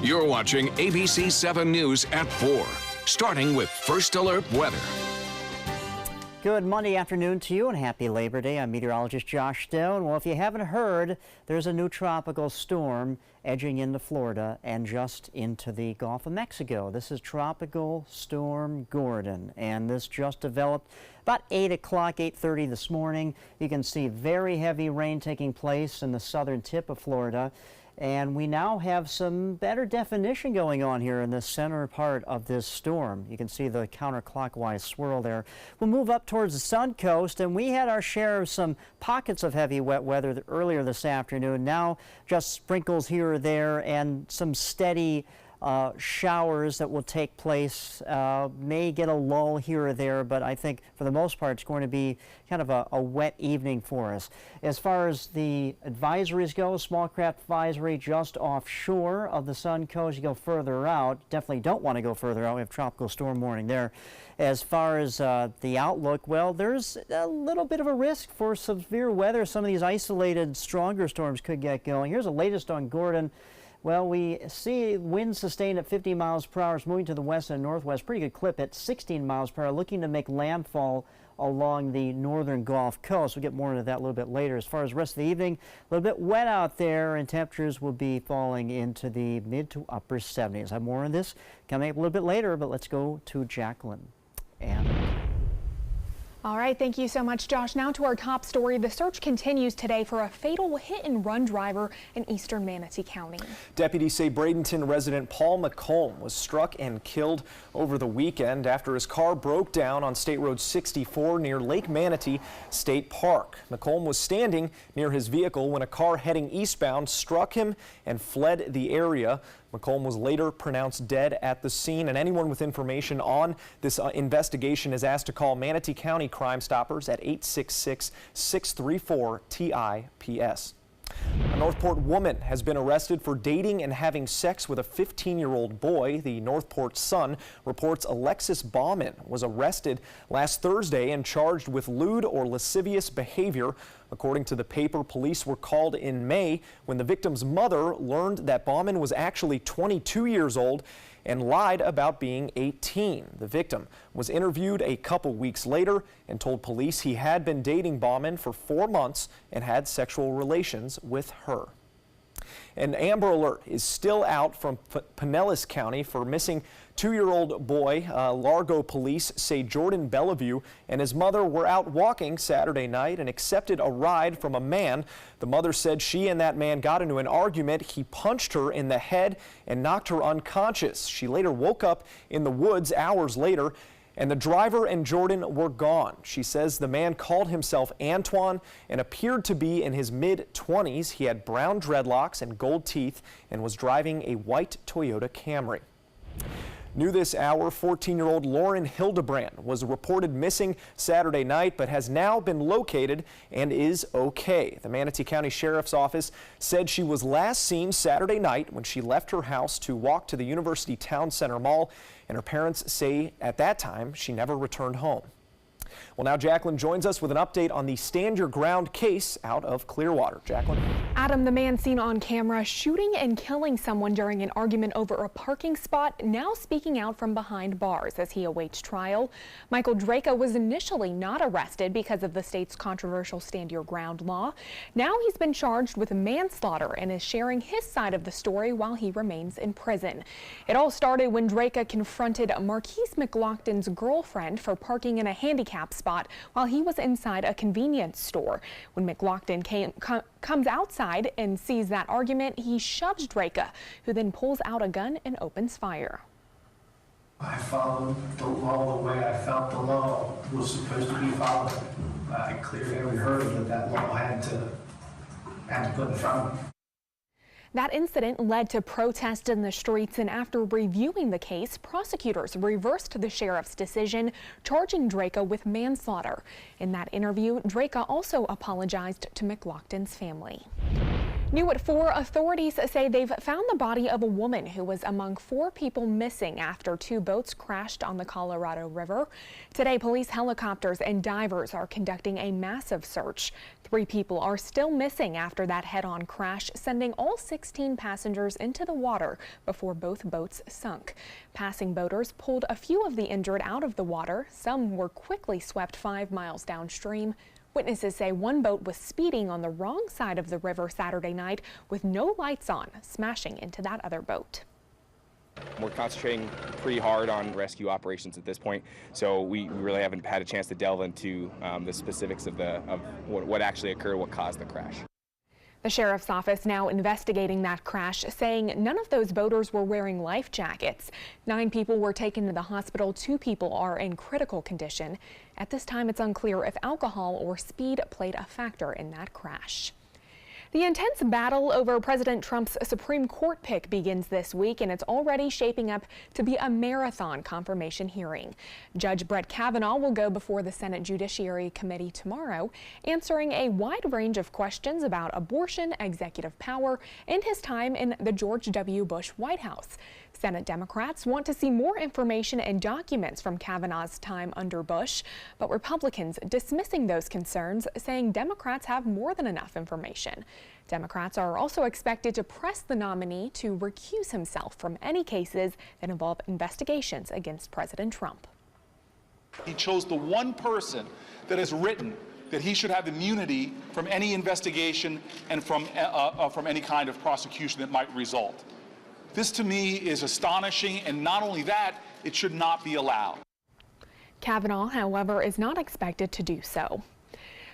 You're watching ABC 7 News at 4, starting with First Alert Weather. Good Monday afternoon to you and happy Labor Day. I'm meteorologist Josh Stone. Well, if you haven't heard, there's a new tropical storm edging into Florida and just into the Gulf of Mexico. This is Tropical Storm Gordon, and this just developed about 8 o'clock, 8:30 this morning. You can see very heavy rain taking place in the southern tip of Florida. And we now have some better definition going on here in the center part of this storm. You can see the counterclockwise swirl there. We'll move up towards the Sun Coast, and we had our share of some pockets of heavy wet weather earlier this afternoon. Now just sprinkles here or there and some steady showers that will take place. May get a lull here or there, but I think for the most part it's going to be kind of a wet evening for us. As far as the advisories go, small craft advisory just offshore of the Sun Coast. You go further out, definitely don't want to go further out. We have tropical storm warning there. As far as the outlook, well, there's a little bit of a risk for severe weather. Some of these isolated stronger storms could get going. Here's the latest on Gordon. Well, we see winds sustained at 50 miles per hour. It's moving to the west and northwest. Pretty good clip at 16 miles per hour, looking to make landfall along the northern Gulf Coast. We'll get more into that a little bit later. As far as the rest of the evening, a little bit wet out there, and temperatures will be falling into the mid to upper 70s. I have more on this coming up a little bit later, but let's go to Jacqueline. All right, thank you so much, Josh. Now to our top story. The search continues today for a fatal hit-and-run driver in eastern Manatee County. Deputies say Bradenton resident Paul McComb was struck and killed over the weekend after his car broke down on State Road 64 near Lake Manatee State Park. McComb was standing near his vehicle when a car heading eastbound struck him and fled the area. McComb was later pronounced dead at the scene, and anyone with information on this investigation is asked to call Manatee County Crime Stoppers at 866-634-TIPS. A Northport woman has been arrested for dating and having sex with a 15-year-old boy. The Northport Sun reports Alexis Bauman was arrested last Thursday and charged with lewd or lascivious behavior. According to the paper, police were called in May when the victim's mother learned that Bauman was actually 22 years old and lied about being 18. The victim was interviewed a couple weeks later and told police he had been dating Bauman for 4 months and had sexual relations with her. An Amber Alert is still out from Pinellas County for missing 2-year-old boy. Largo police say Jordan Bellevue and his mother were out walking Saturday night and accepted a ride from a man. The mother said she and that man got into an argument. He punched her in the head and knocked her unconscious. She later woke up in the woods hours later, and the driver and Jordan were gone. She says the man called himself Antoine and appeared to be in his mid-20s. He had brown dreadlocks and gold teeth and was driving a white Toyota Camry. New this hour, 14-year-old Lauren Hildebrand was reported missing Saturday night, but has now been located and is okay. The Manatee County Sheriff's Office said she was last seen Saturday night when she left her house to walk to the University Town Center Mall, and her parents say at that time she never returned home. Well, now Jacqueline joins us with an update on the Stand Your Ground case out of Clearwater. Jacqueline. Adam, the man seen on camera shooting and killing someone during an argument over a parking spot, now speaking out from behind bars as he awaits trial. Michael Draka was initially not arrested because of the state's controversial Stand Your Ground law. Now he's been charged with manslaughter and is sharing his side of the story while he remains in prison. It all started when Draka confronted Marquise McLaughlin's girlfriend for parking in a handicap spot while he was inside a convenience store. When McLaughlin comes outside and sees that argument, he shoves Draka, who then pulls out a gun and opens fire. I followed the law the way I felt the law was supposed to be followed. I cleared every hurdle that law had to put in front of me. That incident led to protests in the streets, and after reviewing the case, prosecutors reversed the sheriff's decision, charging Draka with manslaughter. In that interview, Draka also apologized to McLaughlin's family. New at 4, authorities say they've found the body of a woman who was among 4 people missing after 2 boats crashed on the Colorado River. Today, police helicopters and divers are conducting a massive search. 3 people are still missing after that head-on crash, sending all 16 passengers into the water before both boats sunk. Passing boaters pulled a few of the injured out of the water. Some were quickly swept 5 miles downstream. Witnesses say one boat was speeding on the wrong side of the river Saturday night with no lights on, smashing into that other boat. We're concentrating pretty hard on rescue operations at this point, so we really haven't had a chance to delve into the specifics of what actually occurred, what caused the crash. The sheriff's office now investigating that crash, saying none of those boaters were wearing life jackets. 9 people were taken to the hospital. 2 people are in critical condition. At this time, it's unclear if alcohol or speed played a factor in that crash. The intense battle over President Trump's Supreme Court pick begins this week, and it's already shaping up to be a marathon confirmation hearing. Judge Brett Kavanaugh will go before the Senate Judiciary Committee tomorrow, answering a wide range of questions about abortion, executive power, and his time in the George W. Bush White House. Senate Democrats want to see more information and documents from Kavanaugh's time under Bush, but Republicans dismissing those concerns, saying Democrats have more than enough information. Democrats are also expected to press the nominee to recuse himself from any cases that involve investigations against President Trump. He chose the one person that has written that he should have immunity from any investigation and from any kind of prosecution that might result. This to me is astonishing, and not only that, it should not be allowed. Kavanaugh, however, is not expected to do so.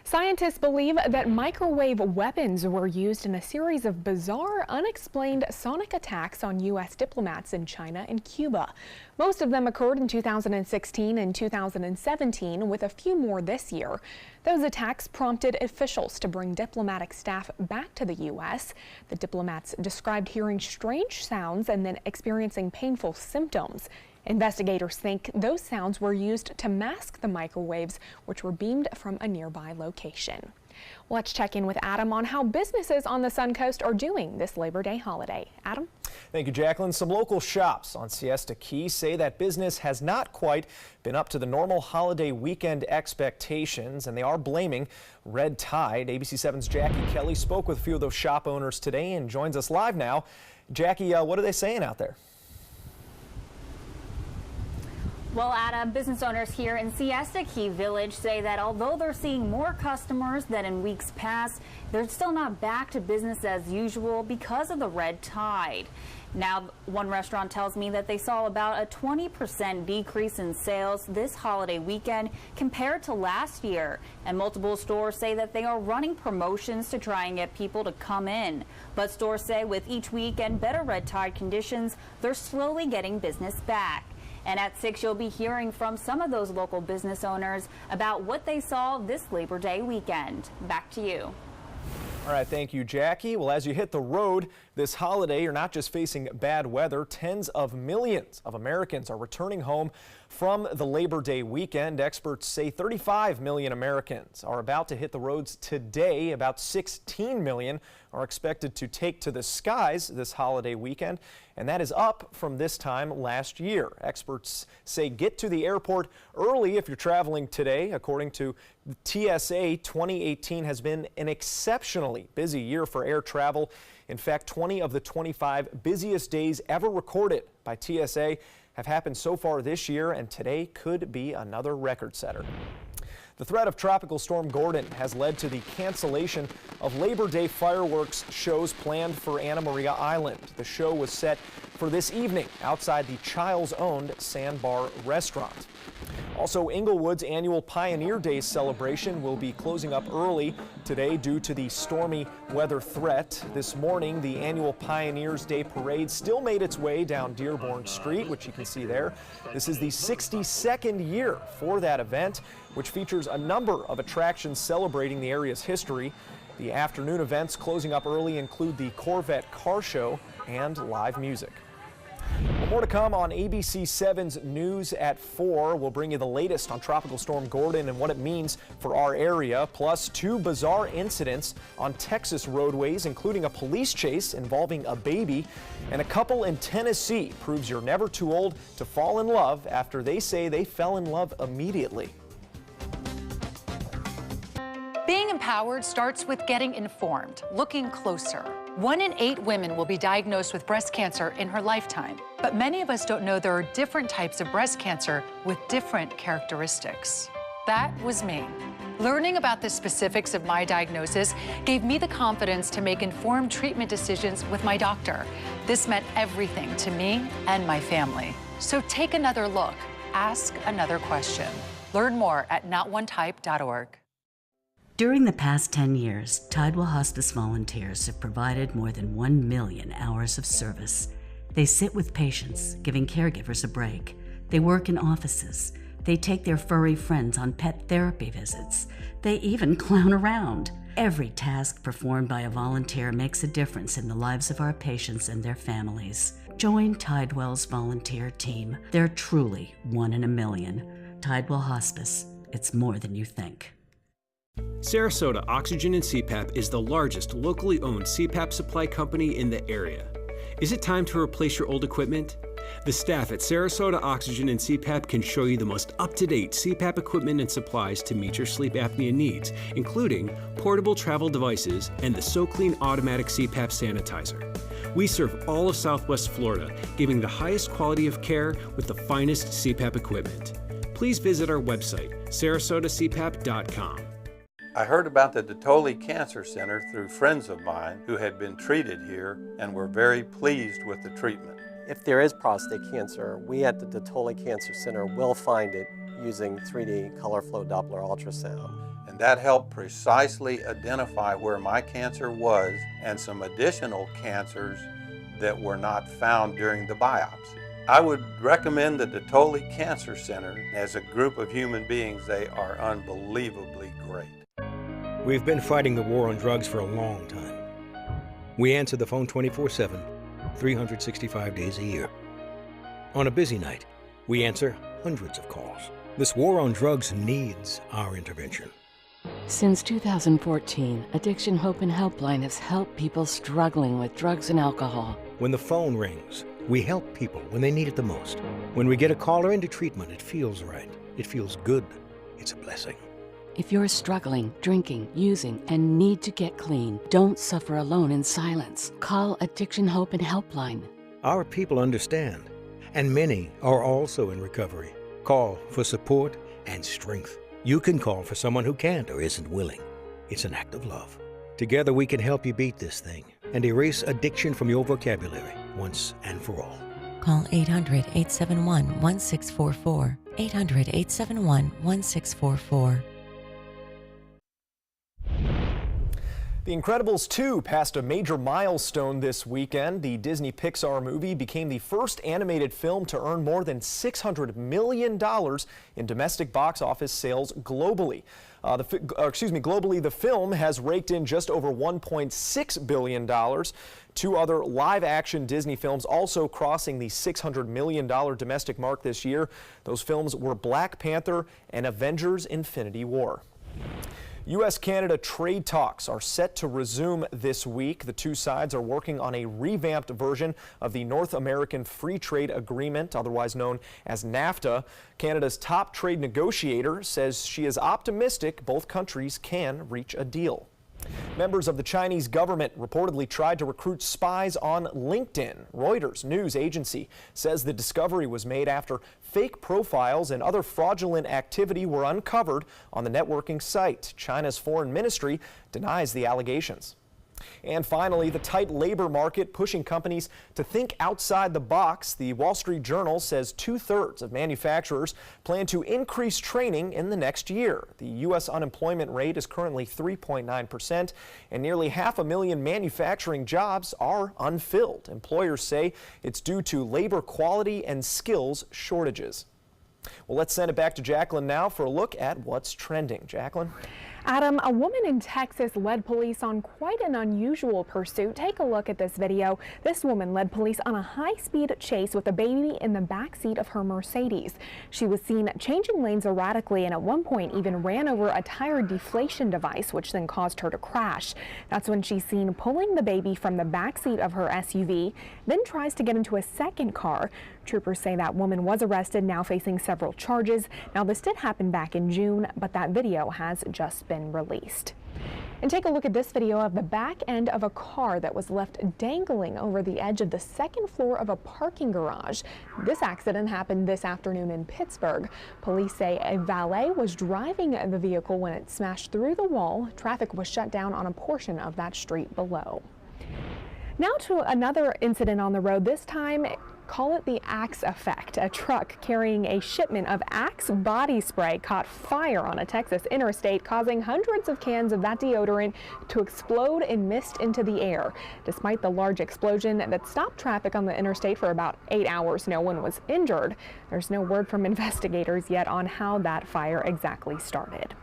Scientists believe that microwave weapons were used in a series of bizarre, unexplained sonic attacks on U.S. diplomats in China and Cuba. Most of them occurred in 2016 and 2017, with a few more this year. Those attacks prompted officials to bring diplomatic staff back to the U.S. The diplomats described hearing strange sounds and then experiencing painful symptoms. Investigators think those sounds were used to mask the microwaves, which were beamed from a nearby location. Let's check in with Adam on how businesses on the Suncoast are doing this Labor Day holiday. Adam? Thank you, Jacqueline. Some local shops on Siesta Key say that business has not quite been up to the normal holiday weekend expectations, and they are blaming red tide. ABC 7's Jackie Kelly spoke with a few of those shop owners today and joins us live now. Jackie, what are they saying out there? Well, Adam, business owners here in Siesta Key Village say that although they're seeing more customers than in weeks past, they're still not back to business as usual because of the red tide. Now, one restaurant tells me that they saw about a 20% decrease in sales this holiday weekend compared to last year. And multiple stores say that they are running promotions to try and get people to come in. But stores say with each week and better red tide conditions, they're slowly getting business back. And at 6, you'll be hearing from some of those local business owners about what they saw this Labor Day weekend. Back to you. All right, thank you, Jackie. Well, as you hit the road this holiday, you're not just facing bad weather. Tens of millions of Americans are returning home from the Labor Day weekend. Experts say 35 million Americans are about to hit the roads today. About 16 million are expected to take to the skies this holiday weekend, and that is up from this time last year. Experts say get to the airport early if you're traveling today. According to TSA, 2018 has been an exceptionally busy year for air travel. In fact, 20 of the 25 busiest days ever recorded by TSA have happened so far this year, and today could be another record setter. The threat of Tropical Storm Gordon has led to the cancellation of Labor Day fireworks shows planned for Anna Maria Island. The show was set for this evening outside the Childs-owned Sandbar restaurant. Also, Inglewood's annual Pioneer Day celebration will be closing up early today due to the stormy weather threat. This morning, the annual Pioneers Day parade still made its way down Dearborn Street, which you can see there. This is the 62nd year for that event, which features a number of attractions celebrating the area's history. The afternoon events closing up early include the Corvette Car Show and live music. Well, More to come on ABC 7's News at 4. We'll bring you the latest on Tropical Storm Gordon and what it means for our area, plus 2 bizarre incidents on Texas roadways, including a police chase involving a baby, and a couple in Tennessee proves you're never too old to fall in love after they say they fell in love immediately. Being empowered starts with getting informed, looking closer. 1 in 8 women will be diagnosed with breast cancer in her lifetime. But many of us don't know there are different types of breast cancer with different characteristics. That was me. Learning about the specifics of my diagnosis gave me the confidence to make informed treatment decisions with my doctor. This meant everything to me and my family. So take another look. Ask another question. Learn more at notonetype.org. During the past 10 years, Tidewell Hospice volunteers have provided more than 1 million hours of service. They sit with patients, giving caregivers a break. They work in offices. They take their furry friends on pet therapy visits. They even clown around. Every task performed by a volunteer makes a difference in the lives of our patients and their families. Join Tidewell's volunteer team. They're truly 1 in a million. Tidewell Hospice. It's more than you think. Sarasota Oxygen and CPAP is the largest locally owned CPAP supply company in the area. Is it time to replace your old equipment? The staff at Sarasota Oxygen and CPAP can show you the most up-to-date CPAP equipment and supplies to meet your sleep apnea needs, including portable travel devices and the SoClean automatic CPAP sanitizer. We serve all of Southwest Florida, giving the highest quality of care with the finest CPAP equipment. Please visit our website, sarasotacpap.com. I heard about the Dotole Cancer Center through friends of mine who had been treated here and were very pleased with the treatment. If there is prostate cancer, we at the Dotole Cancer Center will find it using 3D color flow Doppler ultrasound. And that helped precisely identify where my cancer was and some additional cancers that were not found during the biopsy. I would recommend the Dotole Cancer Center. As a group of human beings, they are unbelievably great. We've been fighting the war on drugs for a long time. We answer the phone 24/7, 365 days a year. On a busy night, we answer hundreds of calls. This war on drugs needs our intervention. Since 2014, Addiction Hope and Helpline has helped people struggling with drugs and alcohol. When the phone rings, we help people when they need it the most. When we get a caller into treatment, it feels right. It feels good. It's a blessing. If you're struggling, drinking, using, and need to get clean, don't suffer alone in silence. Call Addiction Hope and Helpline. Our people understand, and many are also in recovery. Call for support and strength. You can call for someone who can't or isn't willing. It's an act of love. Together we can help you beat this thing and erase addiction from your vocabulary once and for all. Call 800-871-1644. 800-871-1644. The Incredibles 2 passed a major milestone this weekend. The Disney Pixar movie became the first animated film to earn more than $600 million in domestic box office sales globally. Globally, the film has raked in just over $1.6 billion. 2 other live-action Disney films also crossing the $600 million domestic mark this year. Those films were Black Panther and Avengers: Infinity War. U.S.-Canada trade talks are set to resume this week. The 2 sides are working on a revamped version of the North American Free Trade Agreement, otherwise known as NAFTA. Canada's top trade negotiator says she is optimistic both countries can reach a deal. Members of the Chinese government reportedly tried to recruit spies on LinkedIn. Reuters news agency says the discovery was made after fake profiles and other fraudulent activity were uncovered on the networking site. China's foreign ministry denies the allegations. And finally, the tight labor market pushing companies to think outside the box. The Wall Street Journal says 2/3 of manufacturers plan to increase training in the next year. The U.S. unemployment rate is currently 3.9%, and nearly 500,000 manufacturing jobs are unfilled. Employers say it's due to labor quality and skills shortages. Well, let's send it back to Jacqueline now for a look at what's trending. Jacqueline? Adam, a woman in Texas led police on quite an unusual pursuit. Take a look at this video. This woman led police on a high-speed chase with a baby in the back seat of her Mercedes. She was seen changing lanes erratically and at one point even ran over a tire deflation device, which then caused her to crash. That's when she's seen pulling the baby from the back seat of her SUV, then tries to get into a second car. Troopers say that woman was arrested, now facing several charges. Now, this did happen back in June, but that video has just been released. And take a look at this video of the back end of a car that was left dangling over the edge of the second floor of a parking garage. This accident happened this afternoon in Pittsburgh. Police say a valet was driving the vehicle when it smashed through the wall. Traffic was shut down on a portion of that street below. Now to another incident on the road, this time call it the Axe effect. A truck carrying a shipment of Axe body spray caught fire on a Texas interstate, causing hundreds of cans of that deodorant to explode in mist into the air. Despite the large explosion that stopped traffic on the interstate for about 8 hours, no one was injured. There's no word from investigators yet on how that fire exactly started.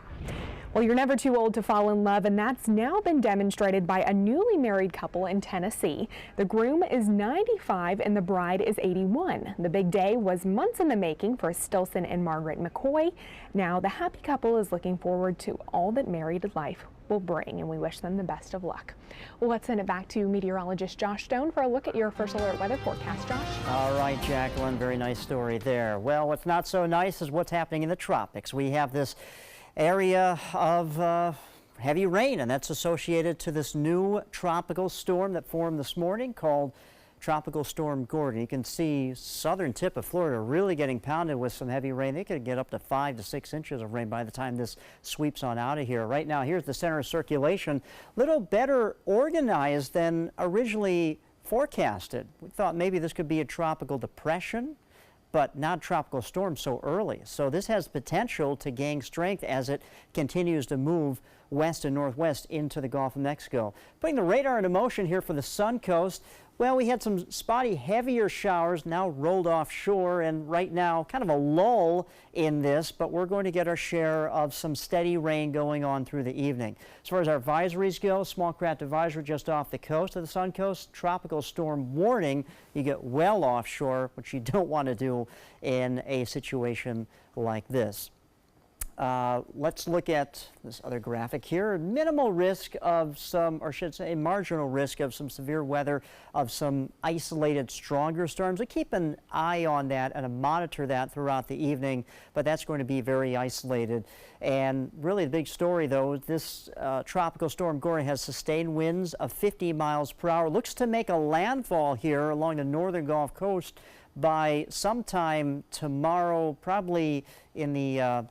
Well, you're never too old to fall in love, and that's now been demonstrated by a newly married couple in Tennessee. The groom is 95 and the bride is 81. The big day was months in the making for Stilson and Margaret McCoy. Now the happy couple is looking forward to all that married life will bring, and we wish them the best of luck. Well, let's send it back to meteorologist Josh Stone for a look at your First Alert weather forecast. Josh? All right, Jacqueline, very nice story there. Well, what's not so nice is what's happening in the tropics. We have this area of heavy rain, and that's associated to this new tropical storm that formed this morning called Tropical Storm Gordon. You can see southern tip of Florida really getting pounded with some heavy rain. They could get up to 5 to 6 inches of rain by the time this sweeps on out of here. Right now, here's the center of circulation, a little better organized than originally forecasted. We thought maybe this could be a tropical depression, but not tropical storm so early. So this has potential to gain strength as it continues to move west and northwest into the Gulf of Mexico. Putting the radar into motion here for the Sun Coast. Well, we had some spotty heavier showers now rolled offshore, and right now kind of a lull in this, but we're going to get our share of some steady rain going on through the evening. As far as our advisories go, small craft advisory just off the coast of the Sun Coast, tropical storm warning. You get well offshore, which you don't want to do in a situation like this. Let's look at this other graphic here. Minimal risk of some, or should I say marginal risk of some severe weather, of some isolated stronger storms. We keep an eye on that and monitor that throughout the evening, but that's going to be very isolated. And really the big story though, this tropical storm Gordon has sustained winds of 50 miles per hour. Looks to make a landfall here along the northern Gulf Coast by sometime tomorrow, probably in the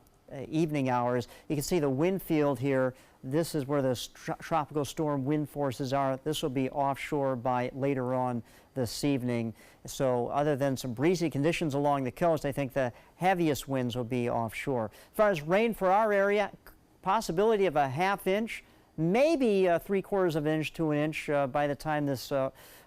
evening hours. You can see the wind field here. This is where the tropical storm wind forces are. This will be offshore by later on this evening. So other than some breezy conditions along the coast, I think the heaviest winds will be offshore. As far as rain for our area, possibility of a ½ inch, maybe 3/4 of an inch to an inch by the time this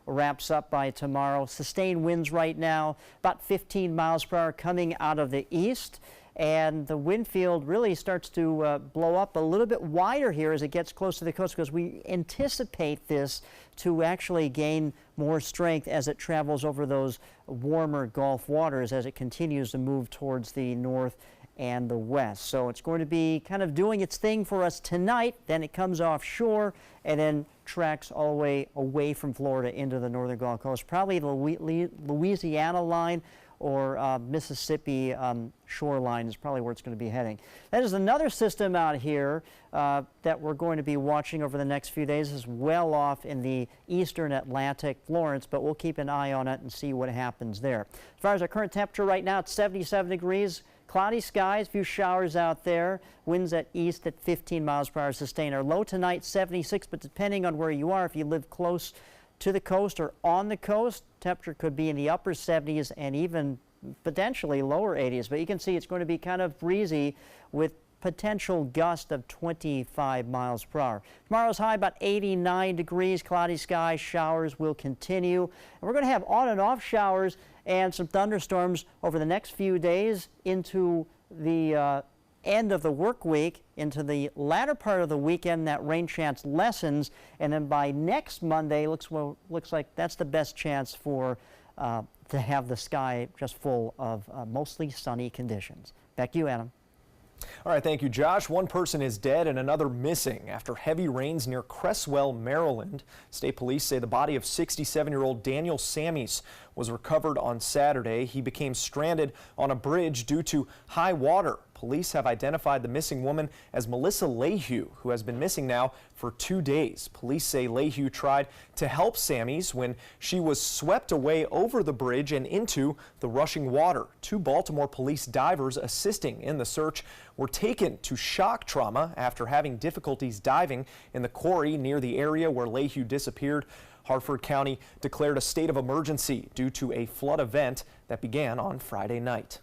wraps up by tomorrow. Sustained winds right now, about 15 miles per hour coming out of the east. And the wind field really starts to blow up a little bit wider here as it gets close to the coast, because we anticipate this to actually gain more strength as it travels over those warmer Gulf waters as it continues to move towards the north and the west. So it's going to be kind of doing its thing for us tonight, then it comes offshore and then tracks all the way away from Florida into the northern Gulf Coast, probably the Louisiana line or Mississippi shoreline is probably where it's going to be heading. That is another system out here that we're going to be watching over the next few days. This is well off in the eastern Atlantic, Florence, but we'll keep an eye on it and see what happens there. As far as our current temperature right now, it's 77 degrees. Cloudy skies, a few showers out there. Winds at east at 15 miles per hour sustained. Our low tonight, 76, but depending on where you are, if you live close to the coast or on the coast, temperature could be in the upper 70s and even potentially lower 80s. But you can see it's going to be kind of breezy with potential gust of 25 miles per hour. Tomorrow's high about 89 degrees, cloudy skies, showers will continue. And we're going to have on and off showers and some thunderstorms over the next few days into the end of the work week into the latter part of the weekend, that rain chance lessens, and then by next Monday, looks like that's the best chance for to have the sky just full of mostly sunny conditions. Back to you, Adam. All right, thank you, Josh. One person is dead and another missing after heavy rains near Cresswell, Maryland. State police say the body of 67-year-old Daniel Sammies was recovered on Saturday. He became stranded on a bridge due to high water. Police have identified the missing woman as Melissa Lehue, who has been missing now for 2 days. Police say Lehue tried to help Sammies when she was swept away over the bridge and into the rushing water. 2 Baltimore police divers assisting in the search were taken to shock trauma after having difficulties diving in the quarry near the area where Lehue disappeared. Harford County declared a state of emergency due to a flood event that began on Friday night.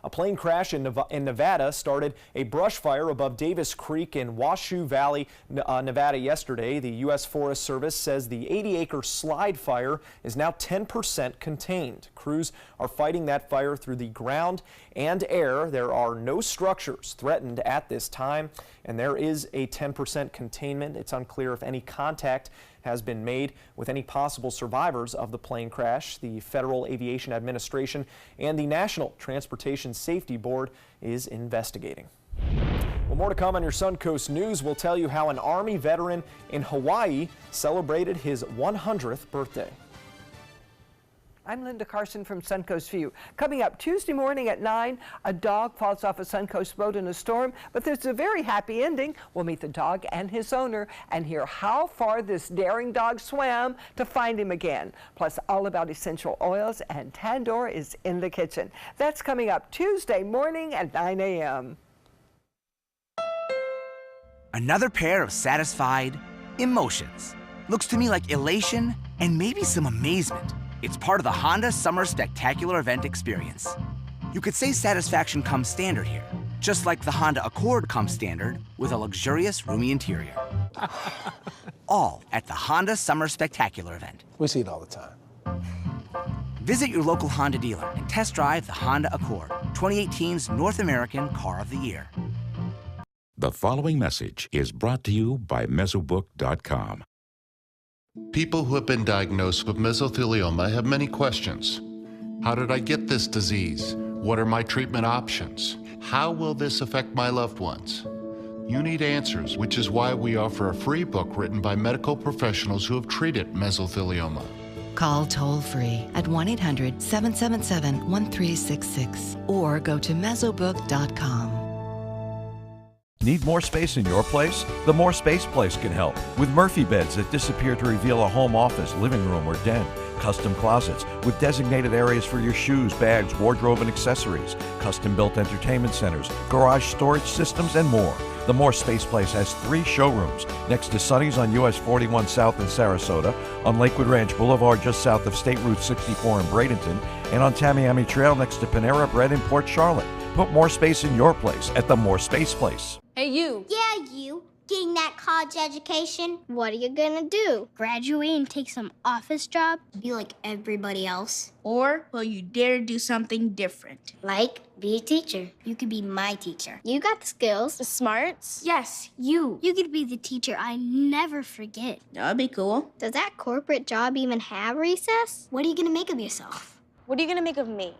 A plane crash in Nevada started a brush fire above Davis Creek in Washoe Valley, Nevada yesterday. The U.S. Forest Service says the 80-acre slide fire is now 10% contained. Crews are fighting that fire through the ground and air. There are no structures threatened at this time, and there is a 10% containment. It's unclear if any contact has been made with any possible survivors of the plane crash. The Federal Aviation Administration and the National Transportation Safety Board is investigating. Well, more to come on your Suncoast News. We'll tell you how an Army veteran in Hawaii celebrated his 100th birthday. I'm Linda Carson from Suncoast View. Coming up Tuesday morning at 9, a dog falls off a Suncoast boat in a storm, but there's a very happy ending. We'll meet the dog and his owner and hear how far this daring dog swam to find him again. Plus, all about essential oils, and Tandor is in the kitchen. That's coming up Tuesday morning at 9 a.m. Another pair of satisfied emotions. Looks to me like elation and maybe some amazement. It's part of the Honda Summer Spectacular Event experience. You could say satisfaction comes standard here, just like the Honda Accord comes standard with a luxurious, roomy interior. All at the Honda Summer Spectacular Event. We see it all the time. Visit your local Honda dealer and test drive the Honda Accord, 2018's North American Car of the Year. The following message is brought to you by Mesobook.com. People who have been diagnosed with mesothelioma have many questions. How did I get this disease? What are my treatment options? How will this affect my loved ones? You need answers, which is why we offer a free book written by medical professionals who have treated mesothelioma. Call toll-free at 1-800-777-1366 or go to Mesobook.com. Need more space in your place? The More Space Place can help with Murphy beds that disappear to reveal a home office, living room, or den. Custom closets with designated areas for your shoes, bags, wardrobe, and accessories. Custom-built entertainment centers, garage storage systems, and more. The More Space Place has 3 showrooms next to Sonny's on US 41 South in Sarasota, on Lakewood Ranch Boulevard just south of State Route 64 in Bradenton, and on Tamiami Trail next to Panera Bread in Port Charlotte. Put more space in your place at the More Space Place. Hey, you. Yeah, you. Getting that college education? What are you gonna do? Graduate and take some office job? Be like everybody else? Or will you dare do something different? Like, be a teacher. You could be my teacher. You got the skills. The smarts? Yes, you. You could be the teacher I never forget. That'd be cool. Does that corporate job even have recess? What are you gonna make of yourself? What are you gonna make of me?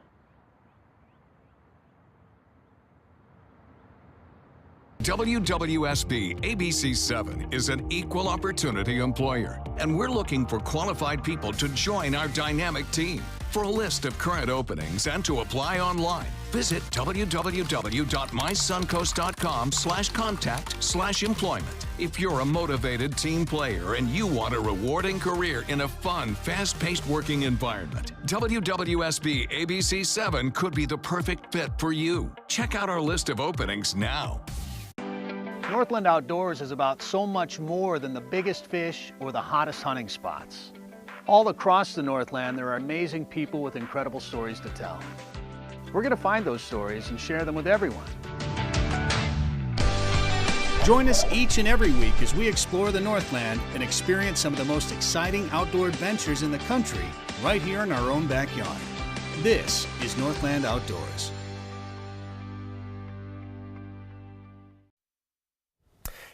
WWSB ABC7 is an equal opportunity employer, and we're looking for qualified people to join our dynamic team. For a list of current openings and to apply online, visit www.mysuncoast.com/contact/employment. If you're a motivated team player and you want a rewarding career in a fun, fast-paced working environment, WWSB ABC7 could be the perfect fit for you. Check out our list of openings now. Northland Outdoors is about so much more than the biggest fish or the hottest hunting spots. All across the Northland, there are amazing people with incredible stories to tell. We're going to find those stories and share them with everyone. Join us each and every week as we explore the Northland and experience some of the most exciting outdoor adventures in the country right here in our own backyard. This is Northland Outdoors.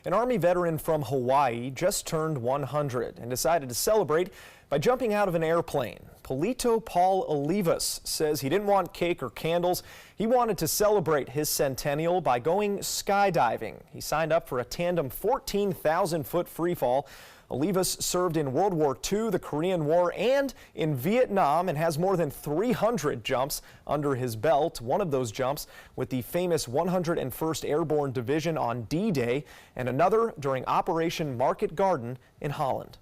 An Army veteran from Hawaii just turned 100 and decided to celebrate by jumping out of an airplane. Polito Paul Olivas says he didn't want cake or candles. He wanted to celebrate his centennial by going skydiving. He signed up for a tandem 14,000-foot freefall. Olivas served in World War II, the Korean War, and in Vietnam, and has more than 300 jumps under his belt. One of those jumps with the famous 101st Airborne Division on D-Day, and another during Operation Market Garden in Holland.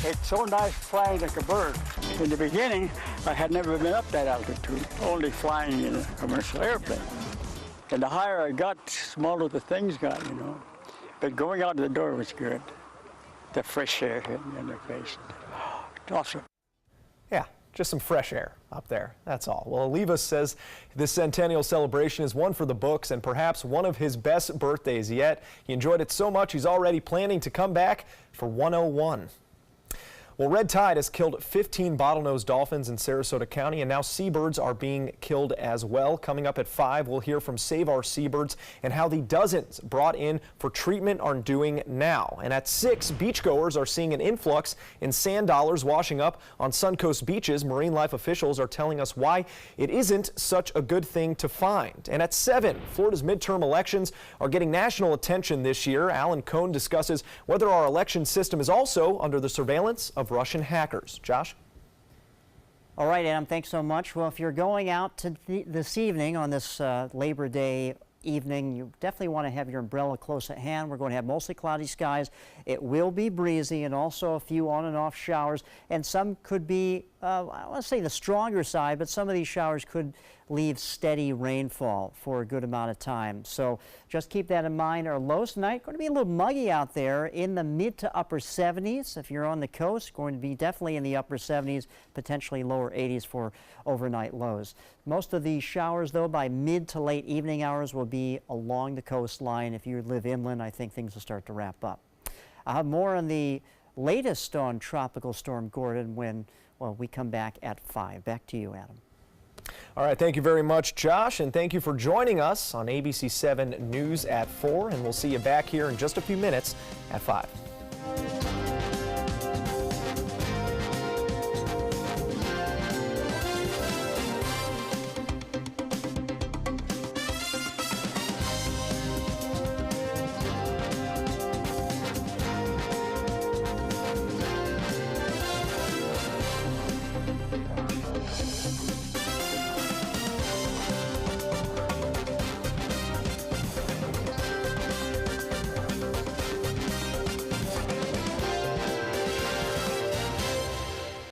It's so nice flying like a bird. In the beginning, I had never been up that altitude, only flying in a commercial airplane. And the higher I got, the smaller the things got, you know. But going out the door was good. The fresh air hitting in their face. It's awesome. Yeah, just some fresh air up there. That's all. Well, Olivas says this centennial celebration is one for the books and perhaps one of his best birthdays yet. He enjoyed it so much he's already planning to come back for 101. Well, red tide has killed 15 bottlenose dolphins in Sarasota County, and now seabirds are being killed as well. Coming up at 5, we'll hear from Save Our Seabirds and how the dozens brought in for treatment are doing now. And at 6, beachgoers are seeing an influx in sand dollars washing up on Suncoast beaches. Marine life officials are telling us why it isn't such a good thing to find. And at 7, Florida's midterm elections are getting national attention this year. Alan Cohn discusses whether our election system is also under the surveillance of Russian hackers. Josh? All right, Adam, thanks so much. Well, if you're going out to this evening on this Labor Day evening, you definitely want to have your umbrella close at hand. We're going to have mostly cloudy skies. It will be breezy and also a few on and off showers, and some could be, I want to say the stronger side, but some of these showers could leave steady rainfall for a good amount of time. So just keep that in mind. Our lows tonight going to be a little muggy out there in the mid to upper 70s. If you're on the coast, going to be definitely in the upper 70s, potentially lower 80s for overnight lows. Most of these showers, though, by mid to late evening hours will be along the coastline. If you live inland, I think things will start to wrap up. I'll have more on the latest on Tropical Storm Gordon when, well, we come back at 5. Back to you, Adam. All right, thank you very much, Josh, and thank you for joining us on ABC 7 News at 4, and we'll see you back here in just a few minutes at 5.